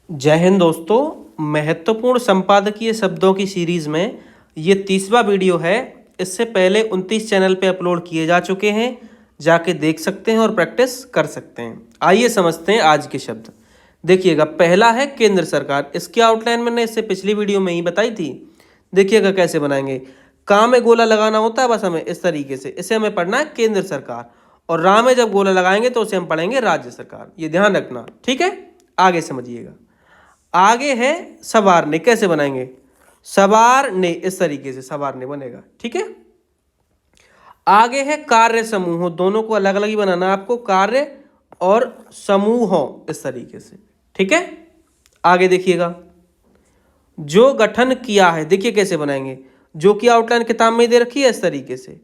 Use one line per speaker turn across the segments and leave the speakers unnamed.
जय हिंद दोस्तों। महत्वपूर्ण संपादकीय शब्दों की सीरीज़ में ये 30वां वीडियो है। इससे पहले 29 चैनल पे अपलोड किए जा चुके हैं, जाके देख सकते हैं और प्रैक्टिस कर सकते हैं। आइए समझते हैं आज के शब्द। देखिएगा, पहला है केंद्र सरकार। इसकी आउटलाइन मैंने इससे पिछली वीडियो में ही बताई थी। देखिएगा कैसे बनाएंगे। का में गोला लगाना होता है बस हमें इस तरीके से, इसे हमें पढ़ना है केंद्र सरकार, और रा में जब गोला लगाएंगे तो उसे हम पढ़ेंगे राज्य सरकार। ये ध्यान रखना, ठीक है। आगे समझिएगा। आगे है सवारने। कैसे बनाएंगे? सवारने, इस तरीके से सवारने बनेगा, ठीक है। आगे है कार्य समूहों। दोनों को अलग अलग ही बनाना आपको, कार्य और समूहों, इस तरीके से, ठीक है। आगे देखिएगा, जो गठन किया है। देखिए कैसे बनाएंगे। जो की आउटलाइन किताब में दे रखी है इस तरीके से,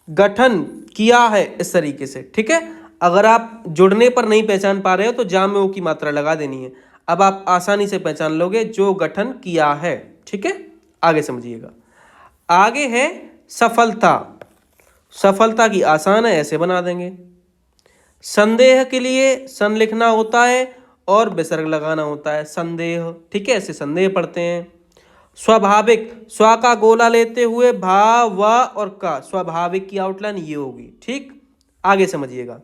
गठन किया है इस तरीके से, ठीक है। अगर आप जुड़ने पर नहीं पहचान पा रहे हो तो जा में ओ की मात्रा लगा देनी है। अब आप आसानी से पहचान लोगे, जो गठन किया है, ठीक है। आगे समझिएगा। आगे है सफलता। सफलता की आसान है, ऐसे बना देंगे। संदेह के लिए सन लिखना होता है और विसर्ग लगाना होता है, संदेह, ठीक है। ऐसे संदेह पढ़ते हैं। स्वाभाविक, स्वा का गोला लेते हुए भा व और का, स्वाभाविक की आउटलाइन ये होगी, ठीक। आगे समझिएगा।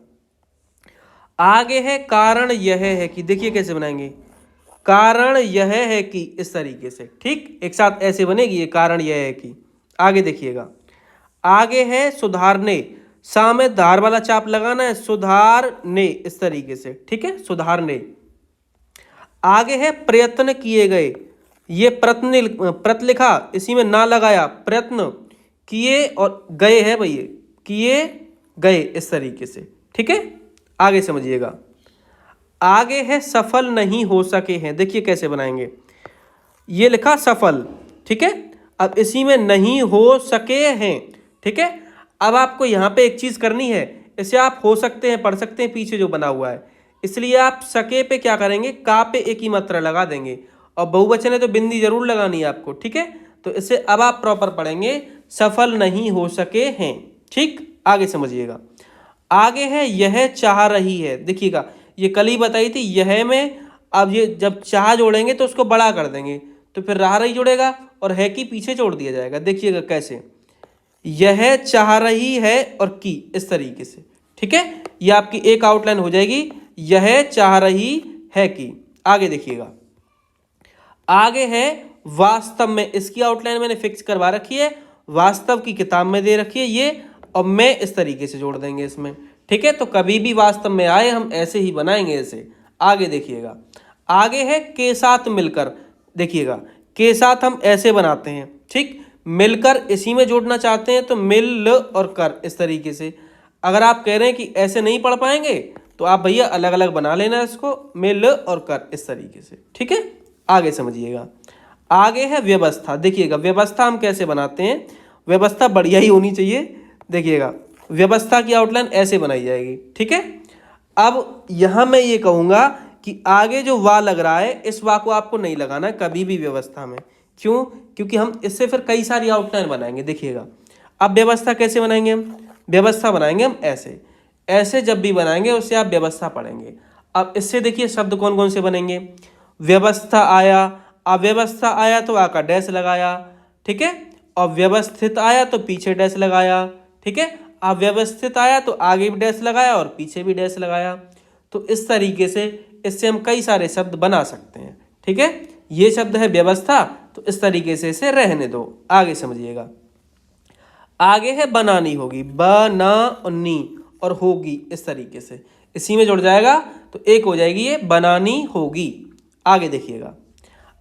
आगे है कारण यह है कि। देखिए कैसे बनाएंगे। कारण यह है कि, इस तरीके से, ठीक। एक साथ ऐसे बनेगी ये, कारण यह है कि। आगे देखिएगा। आगे है सुधारने। सा में धार वाला चाप लगाना है, सुधारने, इस तरीके से, ठीक है, सुधारने। आगे है प्रयत्न किए गए। ये प्रत लिखा, इसी में ना लगाया, प्रयत्न किए और गए है भैया, किए गए, इस तरीके से, ठीक है। आगे समझिएगा। आगे है सफल नहीं हो सके हैं। देखिए कैसे बनाएंगे। ये लिखा सफल, ठीक है। अब इसी में नहीं हो सके हैं, ठीक है। अब आपको यहाँ पे एक चीज करनी है। इसे आप हो सकते हैं पढ़ सकते हैं पीछे जो बना हुआ है, इसलिए आप सके पे क्या करेंगे, का पे एक ही मात्रा लगा देंगे, और बहुवचन है तो बिंदी जरूर लगानी है आपको, ठीक है। तो इसे अब आप प्रॉपर पढ़ेंगे, सफल नहीं हो सके हैं, ठीक। आगे समझिएगा। आगे है यह चाह रही है। देखिएगा, ये कल ही बताई थी यह में, अब ये जब चाह जोड़ेंगे तो उसको बड़ा कर देंगे, तो फिर रहा रही जुड़ेगा और है की पीछे जोड़ दिया जाएगा। देखिएगा कैसे, यह चाह रही है और की, इस तरीके से, ठीक है। ये आपकी एक आउटलाइन हो जाएगी, यह चाह रही है की। आगे देखिएगा। आगे है वास्तव में। इसकी आउटलाइन मैंने फिक्स करवा रखी है, वास्तव की किताब में दे रखी है ये, और मैं इस तरीके से जोड़ देंगे इसमें, ठीक है। तो कभी भी वास्तव में आए हम ऐसे ही बनाएंगे इसे। आगे देखिएगा। आगे है के साथ मिलकर। देखिएगा, के साथ हम ऐसे बनाते हैं, ठीक। मिलकर इसी में जोड़ना चाहते हैं तो मिल और कर, इस तरीके से। अगर आप कह रहे हैं कि ऐसे नहीं पढ़ पाएंगे तो आप भैया अलग अलग बना लेना इसको, मिल और कर, इस तरीके से, ठीक है। आगे समझिएगा। आगे है व्यवस्था। देखिएगा, व्यवस्था हम कैसे बनाते हैं। व्यवस्था बढ़िया ही होनी चाहिए। देखिएगा, व्यवस्था की आउटलाइन ऐसे बनाई जाएगी, ठीक है। अब यहां मैं ये कहूंगा कि आगे जो वा लग रहा है, इस वा को आपको नहीं लगाना कभी भी व्यवस्था में। क्यों? क्योंकि हम इससे फिर कई सारी आउटलाइन बनाएंगे। देखिएगा, अब व्यवस्था कैसे बनाएंगे हम। व्यवस्था बनाएंगे हम ऐसे, ऐसे जब भी बनाएंगे उससे आप व्यवस्था पढ़ेंगे। अब इससे देखिए शब्द कौन कौन से बनेंगे। व्यवस्था आया, अव्यवस्था आया तो आका डैश लगाया, ठीक है। और व्यवस्थित आया तो पीछे डैश लगाया, ठीक है। अव्यवस्थित आया तो आगे भी डैश लगाया और पीछे भी डैश लगाया। तो इस तरीके से इससे हम कई सारे शब्द बना सकते हैं, ठीक है। ये शब्द है व्यवस्था, तो इस तरीके से इसे रहने दो। आगे समझिएगा। आगे है बनानी होगी। बना और नी और होगी, इस तरीके से इसी में जुड़ जाएगा तो एक हो जाएगी ये, बनानी होगी। आगे देखिएगा।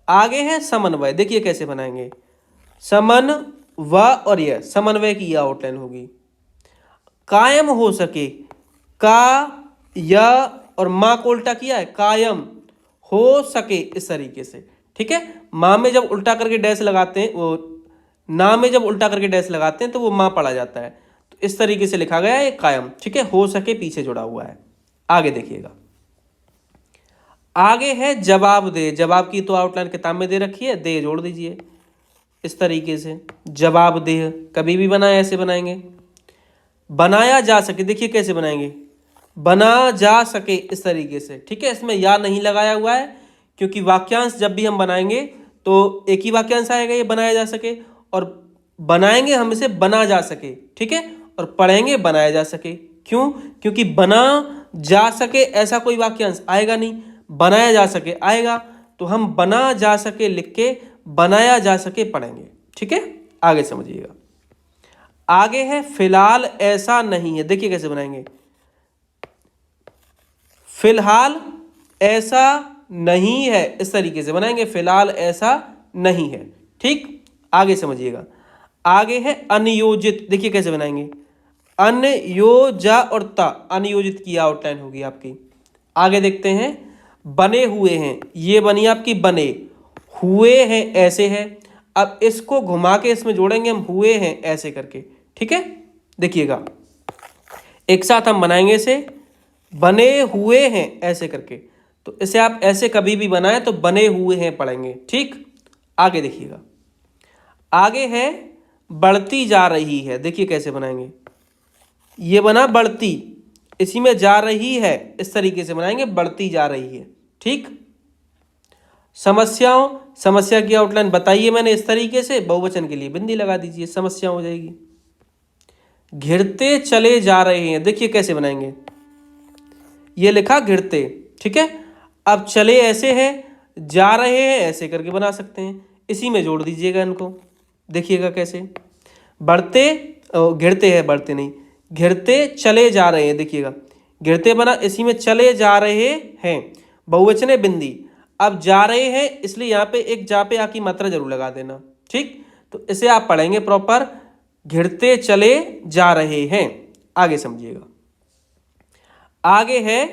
आगे है समन्वय। देखिए कैसे बनाएंगे। समन व और यह, समन्वय की यह आउटलाइन होगी। कायम हो सके, का या और माँ को उल्टा किया है, कायम हो सके, इस तरीके से, ठीक है। माँ में जब उल्टा करके डैश लगाते हैं, वो ना में जब उल्टा करके डैश लगाते हैं तो वो माँ पढ़ा जाता है। तो इस तरीके से लिखा गया है कायम, ठीक है। हो सके पीछे जुड़ा हुआ है। आगे देखिएगा। आगे है जवाब दे। जवाब की तो आउटलाइन किताब में दे रखी है, दे जोड़ दीजिए इस तरीके से, जवाब दे। कभी भी बनाए ऐसे बनाएंगे। बनाया जा सके। देखिए कैसे बनाएंगे, बना जा सके, इस तरीके से, ठीक है। इसमें या नहीं लगाया हुआ है क्योंकि वाक्यांश जब भी हम बनाएंगे तो एक ही वाक्यांश आएगा, ये बनाया जा सके, और बनाएंगे हम इसे बना जा सके, ठीक है, और पढ़ेंगे बनाया जा सके। क्यों? क्योंकि बना जा सके ऐसा कोई वाक्यांश आएगा नहीं, बनाया जा सके आएगा, तो हम बना जा सके लिख के बनाया जा सके पढ़ेंगे, ठीक है। आगे समझिएगा। आगे है फिलहाल ऐसा नहीं है, देखिए कैसे बनाएंगे। फिलहाल ऐसा नहीं है, इस तरीके से बनाएंगे, फिलहाल ऐसा नहीं है, ठीक। आगे समझिएगा। आगे है अनियोजित, देखिए कैसे बनाएंगे। अनयोजा और ता, अनियोजित की आउटलाइन होगी आपकी। आगे देखते हैं। बने हुए हैं, ये बनी आपकी बने हुए हैं, ऐसे है। अब इसको घुमा के इसमें जोड़ेंगे हम, हुए हैं ऐसे करके, ठीक है। देखिएगा एक साथ हम बनाएंगे इसे, बने हुए हैं ऐसे करके। तो इसे आप ऐसे कभी भी बनाएं तो बने हुए हैं पढ़ेंगे, ठीक। आगे देखिएगा। आगे है बढ़ती जा रही है, देखिए कैसे बनाएंगे। ये बना बढ़ती, इसी में जा रही है, इस तरीके से बनाएंगे, बढ़ती जा रही है, ठीक। समस्याओं, समस्या की आउटलाइन बताइए मैंने इस तरीके से, बहुवचन के लिए बिंदी लगा दीजिए, समस्या हो जाएगी। घिरते चले जा रहे हैं, देखिए कैसे बनाएंगे। ये लिखा घिरते, ठीक है। अब चले ऐसे हैं, जा रहे हैं ऐसे करके बना सकते हैं, इसी में जोड़ दीजिएगा इनको, देखिएगा कैसे। बढ़ते, घिरते हैं, बढ़ते नहीं, घिरते चले जा रहे हैं, देखिएगा घिरते बना, इसी में चले जा रहे हैं, बहुवचन है बिंदी। अब जा रहे हैं इसलिए यहाँ पे एक जा पे आ की मात्रा जरूर लगा देना, ठीक। तो इसे आप पढ़ेंगे प्रॉपर, घिरते चले जा रहे हैं। आगे समझिएगा। आगे है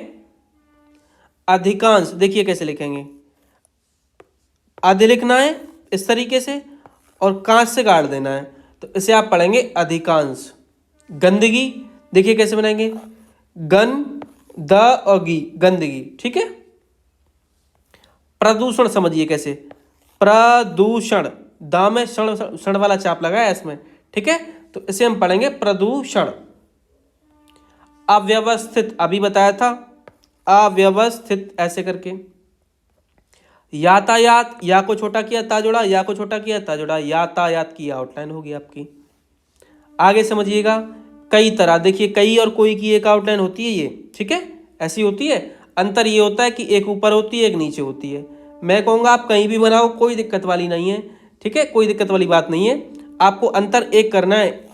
अधिकांश, देखिए कैसे लिखेंगे। अधि लिखना है इस तरीके से और कांच से काट देना है, तो इसे आप पढ़ेंगे अधिकांश। गंदगी, देखिए कैसे बनाएंगे, गन द और गी, गंदगी, ठीक है। प्रदूषण समझिए कैसे, प्रदूषण, दा में क्षण वाला चाप लगा है इसमें, ठीक है, तो इसे हम पढ़ेंगे प्रदूषण। अव्यवस्थित, अभी बताया था, अव्यवस्थित ऐसे करके। यातायात, या को छोटा किया ता जोड़ा, या को छोटा किया ता जोड़ा, यातायात की आउटलाइन होगी आपकी। आगे समझिएगा। कई तरह, देखिए कई और कोई की एक आउटलाइन होती है ये, ठीक है, ऐसी होती है। अंतर ये होता है कि एक ऊपर होती है एक नीचे होती है। मैं कहूँगा आप कहीं भी बनाओ, कोई दिक्कत वाली नहीं है, ठीक है, कोई दिक्कत वाली बात नहीं है। आपको अंतर एक करना है,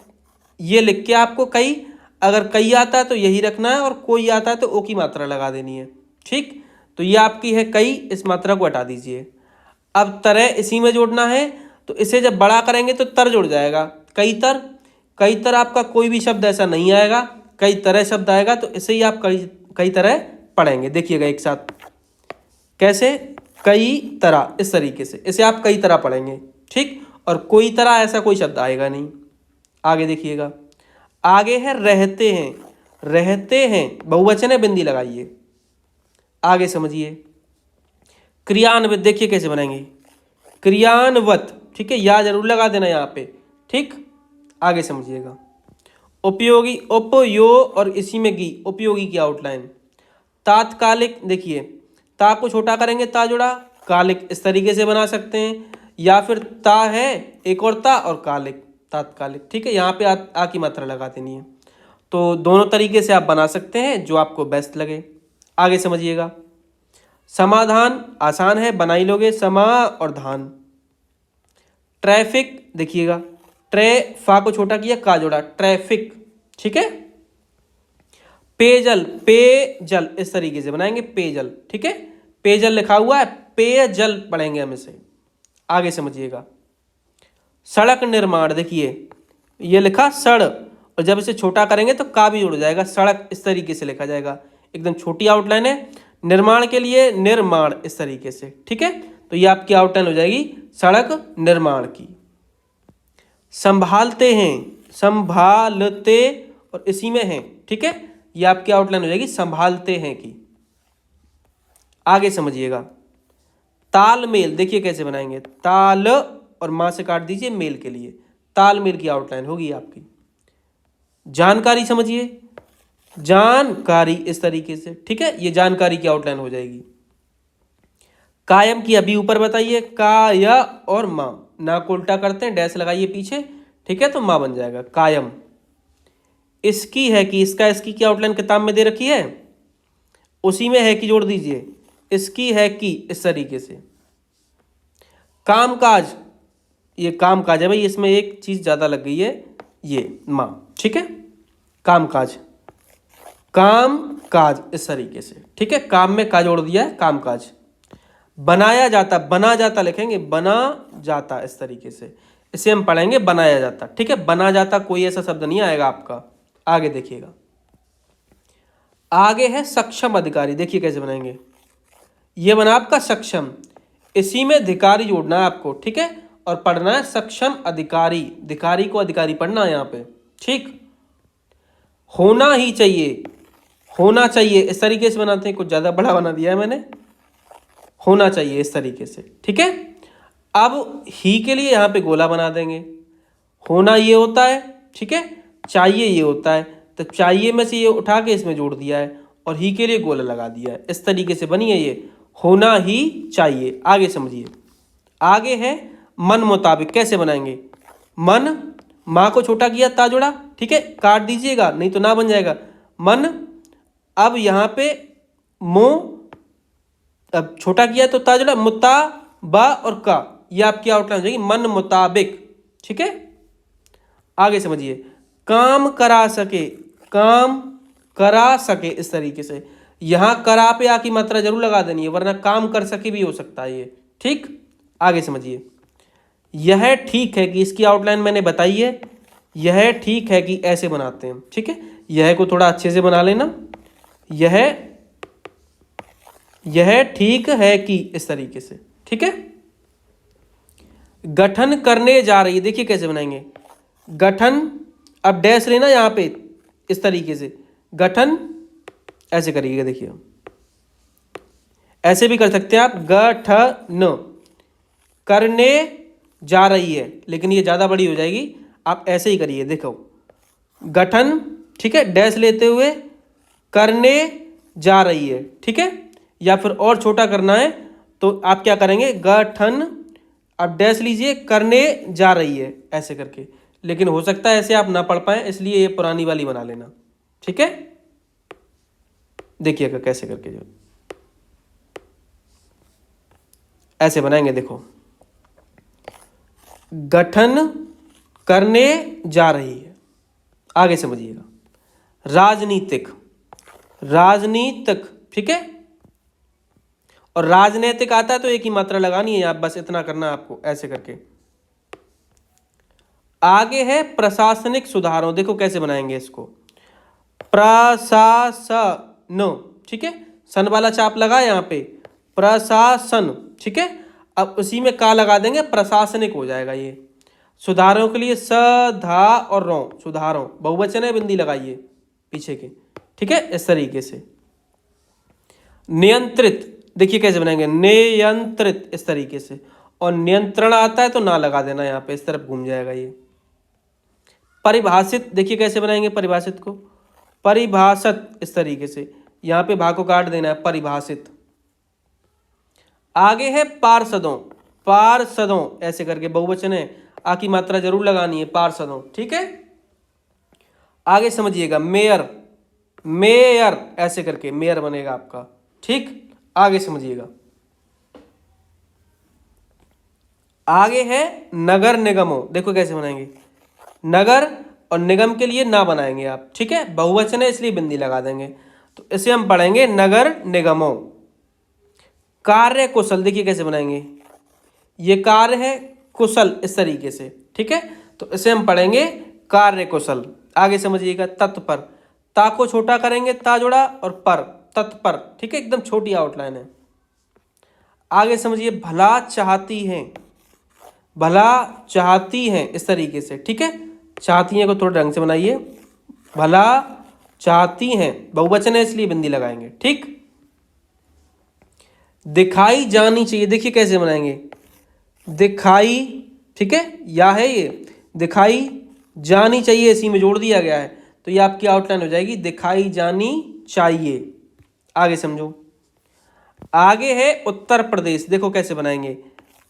ये लिख के आपको कई, अगर कई आता है तो यही रखना है, और कोई आता है तो ओ की मात्रा लगा देनी है, ठीक। तो ये आपकी है कई, इस मात्रा को हटा दीजिए। अब तरह इसी में जोड़ना है, तो इसे जब बड़ा करेंगे तो तर जुड़ जाएगा। कई तर, कई तर आपका कोई भी शब्द ऐसा नहीं आएगा, कई तरह शब्द आएगा, तो इसे ही आप कई तरह पढ़ेंगे। देखिएगा एक साथ कैसे, कई तरह, इस तरीके से इसे आप कई तरह पढ़ेंगे, ठीक। और कोई तरह ऐसा कोई शब्द आएगा नहीं। आगे देखिएगा। आगे है रहते हैं, रहते हैं बहुवचन है, बिंदी लगाइए। आगे समझिए। क्रियान्वित, देखिए कैसे बनाएंगे, क्रियान्वत, ठीक है, या जरूर लगा देना यहाँ पे, ठीक। आगे समझिएगा। उपयोगी, उपयो और इसी में गी, उपयोगी की आउटलाइन। तात्कालिक, देखिए ता को छोटा करेंगे ता जुड़ा, कालिक इस तरीके से बना सकते हैं, या फिर ता है एक और ता और कालिक, तात्कालिक, ठीक है, यहाँ पे आ की मात्रा लगा देनी है। तो दोनों तरीके से आप बना सकते हैं, जो आपको बेस्ट लगे। आगे समझिएगा। समाधान आसान है, बना ही लोगे, समा और धान। ट्रैफिक, देखिएगा ट्रे, फा को छोटा किया का जोड़ा, ट्रैफिक, ठीक है। पेयजल, पेयजल इस तरीके से बनाएंगे, पेयजल, ठीक है, पेयजल लिखा हुआ है, पेयजल पढ़ेंगे हम इसे। आगे समझिएगा। सड़क निर्माण, देखिए ये लिखा सड़, और जब इसे छोटा करेंगे तो का भी जुड़ जाएगा, सड़क इस तरीके से लिखा जाएगा, एकदम छोटी आउटलाइन है। निर्माण के लिए निर्माण इस तरीके से, ठीक है, तो ये आपकी आउटलाइन हो जाएगी सड़क निर्माण की। संभालते हैं, संभालते और इसी में है, ठीक है, ये आपकी आउटलाइन हो जाएगी संभालते हैं की। आगे समझिएगा। तालमेल, देखिए कैसे बनाएंगे, ताल और मां से काट दीजिए मेल के लिए, तालमेल की आउटलाइन होगी आपकी। जानकारी समझिए, जानकारी इस तरीके से, ठीक है, ये जानकारी की आउटलाइन हो जाएगी। कायम की अभी ऊपर बताइए, का या और माँ, ना को उल्टा करते हैं, डैश लगाइए पीछे, ठीक है, तो माँ बन जाएगा कायम। इसकी है कि, इसका इसकी की आउटलाइन किताब में दे रखी है, उसी में है कि जोड़ दीजिए, इसकी है कि, इस तरीके से। कामकाज, ये कामकाज है भाई, इसमें एक चीज ज्यादा लग गई है, ये माँ, ठीक है, कामकाज, कामकाज इस तरीके से, ठीक है, काम में का जोड़ दिया है, कामकाज। बनाया जाता, बना जाता लिखेंगे, बना जाता इस तरीके से, इसे हम पढ़ेंगे बनाया जाता, ठीक है, बना जाता कोई ऐसा शब्द नहीं आएगा आपका। आगे देखिएगा, आगे है सक्षम अधिकारी, देखिए कैसे बनाएंगे, ये बना आपका सक्षम, इसी में अधिकारी जोड़ना है आपको, ठीक है, और पढ़ना है सक्षम अधिकारी, अधिकारी को अधिकारी पढ़ना है यहाँ पे, ठीक। होना ही चाहिए, होना चाहिए इस तरीके से बनाते हैं, कुछ ज्यादा बड़ा बना दिया है मैंने, होना चाहिए इस तरीके से, ठीक है। अब ही के लिए यहाँ पे गोला बना देंगे, होना ये होता है, ठीक है, चाहिए ये होता है, तो चाहिए में से ये उठा के इसमें जोड़ दिया है, और ही के लिए गोला लगा दिया है, इस तरीके से बनी है ये, होना ही चाहिए। आगे समझिए, आगे है मन मुताबिक, कैसे बनाएंगे, मन, माँ को छोटा किया, ता जोड़ा, ठीक है, काट दीजिएगा नहीं तो ना बन जाएगा, मन। अब यहाँ पे मो, अब छोटा किया तो ता जोड़ा, मुता, बा और का, ये आपकी आउटलाइन हो जाएगी, मन मुताबिक, ठीक है। आगे समझिए, काम करा सके, काम करा सके इस तरीके से, यहां करा पे आ की मात्रा जरूर लगा देनी है, वरना काम कर सके भी हो सकता है ये, ठीक। आगे समझिए, यह ठीक है कि, इसकी आउटलाइन मैंने बताई है, यह ठीक है कि ऐसे बनाते हैं, ठीक है, यह को थोड़ा अच्छे से बना लेना, यह ठीक है कि इस तरीके से, ठीक है। गठन करने जा रही है, देखिए कैसे बनाएंगे, गठन, अब डैश लेना यहां पे इस तरीके से, गठन ऐसे करिएगा, देखिए ऐसे भी कर सकते हैं आप, गठन करने जा रही है, लेकिन ये ज्यादा बड़ी हो जाएगी, आप ऐसे ही करिए, देखो गठन, ठीक है, डैश लेते हुए करने जा रही है, ठीक है, या फिर और छोटा करना है तो आप क्या करेंगे, गठन, अब डैश लीजिए, करने जा रही है ऐसे करके, लेकिन हो सकता है ऐसे आप ना पढ़ पाए, इसलिए ये पुरानी वाली बना लेना, ठीक है। देखिएगा कैसे करके, जो ऐसे बनाएंगे, देखो गठन करने जा रही है। आगे समझिएगा, राजनीतिक, राजनीतिक, ठीक है, और राजनीतिक आता है तो एक ही मात्रा लगानी है, आप बस इतना करना है आपको, ऐसे करके। आगे है प्रशासनिक सुधारों, देखो कैसे बनाएंगे इसको, प्रशासन, ठीक है, सन वाला चाप लगा यहाँ पे, प्रशासन, ठीक है, अब उसी में का लगा देंगे, प्रशासनिक हो जाएगा ये। सुधारों के लिए स, धा और रौ, सुधारों बहुवचन है, बिंदी लगाइए पीछे के, ठीक है, इस तरीके से। नियंत्रित, देखिए कैसे बनाएंगे, नियंत्रित इस तरीके से, और नियंत्रण आता है तो ना लगा देना यहाँ पे, इस तरफ घूम जाएगा ये। परिभाषित, देखिए कैसे बनाएंगे परिभाषित को, परिभाषित इस तरीके से, यहाँ पे भा को काट देना है, परिभाषित। आगे है पार्षदों, पार्षदों ऐसे करके, बहुवचन है, आ की मात्रा जरूर लगानी है, पार्षदों, ठीक है। आगे समझिएगा, मेयर, मेयर ऐसे करके मेयर बनेगा आपका, ठीक। आगे समझिएगा, आगे है नगर निगमों, देखो कैसे बनाएंगे, नगर और निगम के लिए ना बनाएंगे आप, ठीक है, बहुवचन है इसलिए बिंदी लगा देंगे, तो इसे हम पढ़ेंगे नगर निगमों। कार्य कुशल, देखिए कैसे बनाएंगे, ये कार्य है, कुशल इस तरीके से, ठीक है, तो इसे हम पढ़ेंगे कार्य कुशल। आगे समझिएगा, तत्पर, ता को छोटा करेंगे, ता जोड़ा और पर, तत्पर, ठीक है, एकदम छोटी आउटलाइन है। आगे समझिए, भला चाहती हैं, भला चाहती हैं इस तरीके से, ठीक है, चाहती हैं को थोड़ा ढंग से बनाइए, भला चाहती हैं, बहुवचन है इसलिए बिंदी लगाएंगे, ठीक। दिखाई जानी चाहिए, देखिए कैसे बनाएंगे, दिखाई, ठीक है, या है ये, दिखाई जानी चाहिए इसी में जोड़ दिया गया है, तो ये आपकी आउटलाइन हो जाएगी, दिखाई जानी चाहिए। आगे समझो, आगे है उत्तर प्रदेश, देखो कैसे बनाएंगे,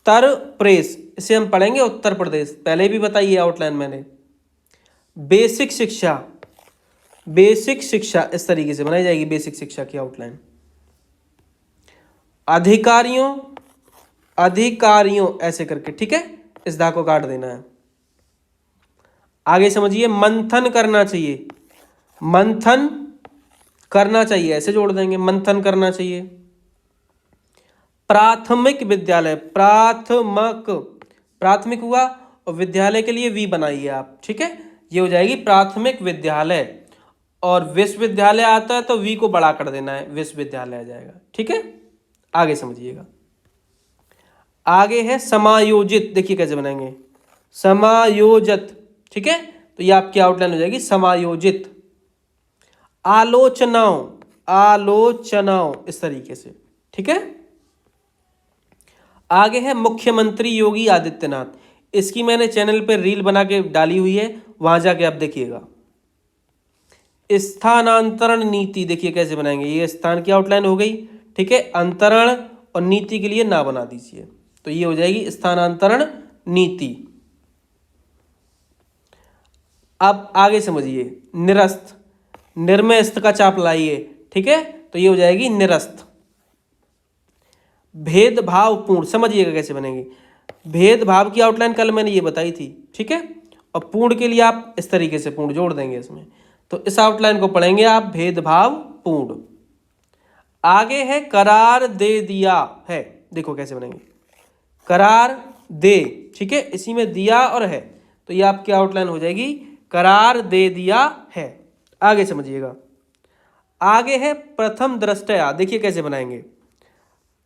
तर प्रेस, इसे हम पढ़ेंगे उत्तर प्रदेश, पहले भी बताइए आउटलाइन मैंने। बेसिक शिक्षा, बेसिक शिक्षा इस तरीके से बनाई जाएगी बेसिक शिक्षा की आउटलाइन। अधिकारियों, अधिकारियों ऐसे करके, ठीक है, इस धा को काट देना है। आगे समझिए, मंथन करना चाहिए, मंथन करना चाहिए ऐसे जोड़ देंगे, मंथन करना चाहिए। प्राथमिक विद्यालय, प्राथमिक, प्राथमिक हुआ और विद्यालय के लिए वी बनाइए आप, ठीक है, ये हो जाएगी प्राथमिक विद्यालय। और विश्वविद्यालय आता है तो वी को बड़ा कर देना है, विश्वविद्यालय आ जाएगा, ठीक है। आगे समझिएगा, आगे है समायोजित, देखिए कैसे बनाएंगे, समायोजित, ठीक है, तो ये आपकी आउटलाइन हो जाएगी समायोजित। आलोचनाओं, आलोचनाओं इस तरीके से, ठीक है। आगे है मुख्यमंत्री योगी आदित्यनाथ, इसकी मैंने चैनल पर रील बना के डाली हुई है, वहां जाके आप देखिएगा। स्थानांतरण नीति, देखिए कैसे बनाएंगे, ये स्थान की आउटलाइन हो गई, ठीक है, अंतरण और नीति के लिए ना बना दीजिए, तो ये हो जाएगी स्थानांतरण नीति। अब आगे समझिए, निरस्त, निर्मयस्त का चाप लाइए, ठीक है, तो ये हो जाएगी निरस्त। भेदभावपूर्ण, समझिएगा कैसे बनेंगे, भेदभाव की आउटलाइन कल मैंने ये बताई थी, ठीक है, और पूर्ण के लिए आप इस तरीके से पूर्ण जोड़ देंगे इसमें, तो इस आउटलाइन को पढ़ेंगे आप, भेदभावपूर्ण। आगे है करार दे दिया है, देखो कैसे बनेंगे, करार दे, ठीक है, इसी में दिया और है, तो ये आपकी आउटलाइन हो जाएगी करार दे दिया है। आगे समझिएगा, आगे है प्रथम दृष्टया, देखिए कैसे बनाएंगे,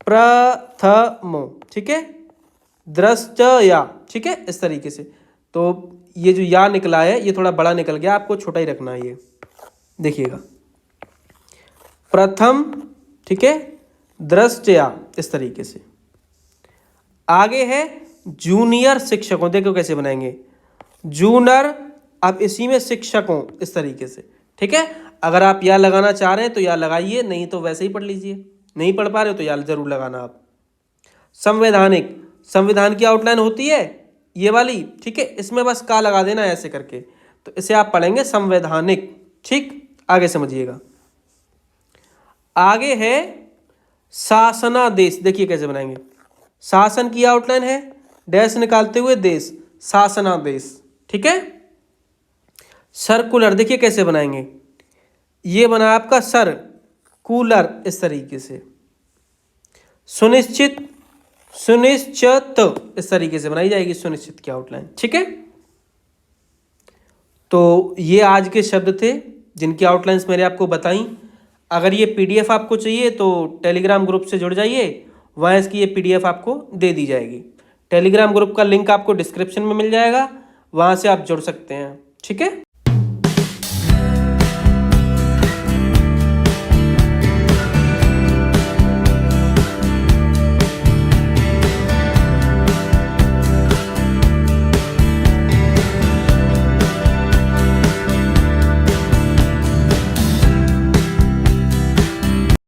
प्रथम, ठीक है, दृष्टया, ठीक है, इस तरीके से, तो ये जो या निकला है ये थोड़ा बड़ा निकल गया, आपको छोटा ही रखना है, ये देखिएगा, प्रथम, ठीक है, दृष्टया इस तरीके से। आगे है जूनियर शिक्षकों, देखो कैसे बनाएंगे, जूनियर, अब इसी में शिक्षकों इस तरीके से, ठीक है, अगर आप या लगाना चाह रहे हैं तो या लगाइए, नहीं तो वैसे ही पढ़ लीजिए, नहीं पढ़ पा रहे हो तो या जरूर लगाना आप। संवैधानिक, संविधान की आउटलाइन होती है ये वाली, ठीक है, इसमें बस का लगा देना ऐसे करके, तो इसे आप पढ़ेंगे संवैधानिक, ठीक। आगे समझिएगा, आगे है शासनादेश, देखिए कैसे बनाएंगे, शासन की आउटलाइन है, डैश निकालते हुए देश, शासनादेश, ठीक है। सर्कुलर, देखिए कैसे बनाएंगे, ये बना आपका सर कूलर इस तरीके से। सुनिश्चित, सुनिश्चित इस तरीके से बनाई जाएगी सुनिश्चित की आउटलाइन, ठीक है। तो ये आज के शब्द थे जिनकी आउटलाइंस मैंने आपको बताई। अगर ये पीडीएफ आपको चाहिए तो टेलीग्राम ग्रुप से जुड़ जाइए, वहाँ इसकी ये पीडीएफ आपको दे दी जाएगी। टेलीग्राम ग्रुप का लिंक आपको डिस्क्रिप्शन में मिल जाएगा, वहाँ से आप जुड़ सकते हैं, ठीक है।